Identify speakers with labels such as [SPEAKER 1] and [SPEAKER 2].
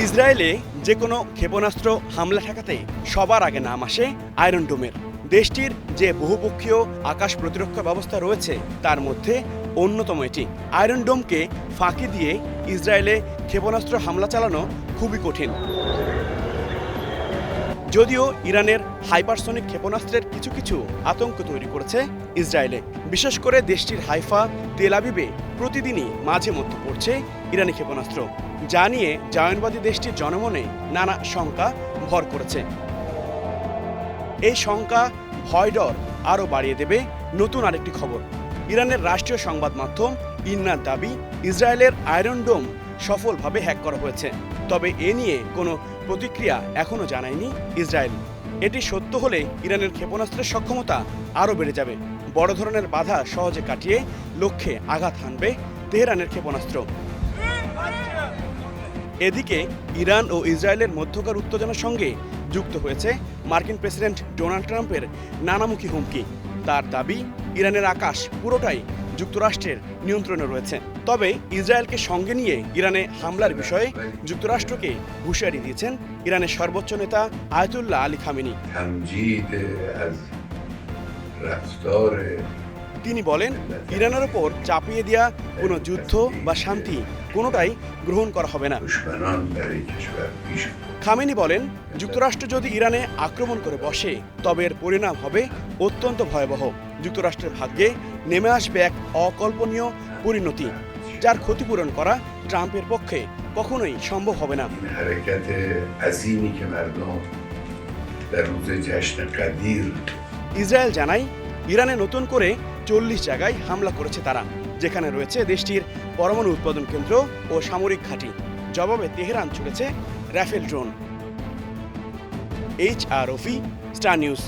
[SPEAKER 1] ইসরায়েলে যে কোনো ক্ষেপণাস্ত্র হামলা ঠেকাতে সবার আগে নাম আসে আয়রন ডোমের। দেশটির যে বহুপক্ষীয় আকাশ প্রতিরক্ষা ব্যবস্থা রয়েছে তার মধ্যে অন্যতম এটি। আয়রন ডোমকে ফাঁকি দিয়ে ইসরায়েলে ক্ষেপণাস্ত্র হামলা চালানো খুবই কঠিন। যদিও ইরানের হাইপারসনিক ক্ষেপণাস্ত্রের কিছু কিছু আতঙ্ক তৈরি করেছে ইসরায়েলে, বিশেষ করে দেশটির হাইফা, তেল আবিবে প্রতিদিনই মাঝে মধ্যে পড়ছে ইরানি ক্ষেপণাস্ত্র, যা নিয়ে জায়নবাদী দেশটির জনমনে নানা শঙ্কা ভর করেছে। এই শঙ্কা ভয় ডর আরও বাড়িয়ে দেবে নতুন আরেকটি খবর। ইরানের রাষ্ট্রীয় সংবাদ মাধ্যম ইরনার দাবি, ইসরায়েলের আয়রন ডোম সফলভাবে হ্যাক করা হয়েছে। তবে এ নিয়ে কোনো প্রতিক্রিয়া এখনও জানায়নি ইসরায়েল। এটি সত্য হলে ইরানের ক্ষেপণাস্ত্রের সক্ষমতা আরও বেড়ে যাবে। বড় ধরনের বাধা সহজে কাটিয়ে লক্ষ্যে আঘাত হানবে তেহরানের ক্ষেপণাস্ত্র। এদিকে ইরান ও ইসরায়েলের মধ্যকার উত্তেজনার সঙ্গে যুক্ত হয়েছে মার্কিন প্রেসিডেন্ট ডোনাল্ড ট্রাম্পের নানামুখী হুমকি। তার দাবি, ইরানের আকাশ পুরোটাই যুক্তরাষ্ট্রের নিয়ন্ত্রণে রয়েছে। তবে ইসরায়েলকে সঙ্গে নিয়ে ইরানে হামলার বিষয়ে যুক্তরাষ্ট্রকে হুঁশিয়ারি দিয়েছেন ইরানের সর্বোচ্চ নেতা আয়াতুল্লাহ আলী খামেনি। তিনি বলেন, ইরানের ওপর চাপিয়ে দেওয়া কোনো যুদ্ধ বা শান্তি কোনোটাই গ্রহণ করা হবে না। খামেনি বলেন, যুক্তরাষ্ট্র যদি ইরানে আক্রমণ করে বসে তবে এর পরিণাম হবে অত্যন্ত ভয়াবহ। যুক্তরাষ্ট্রের ভাগ্যে নেমে আসবে এক অকল্পনীয় পরিণতি, যার ক্ষতিপূরণ করা ট্রাম্পের পক্ষে কখনোই সম্ভব হবে না। ইসরায়েল জানায়, ইরানে নতুন করে 40 জায়গায় হামলা করেছে তারা, যেখানে রয়েছে দেশটির পরমাণু উৎপাদন কেন্দ্র ও সামরিক ঘাঁটি। জবাবে তেহরান ছুড়েছে Rafale drone. HROV, Star news.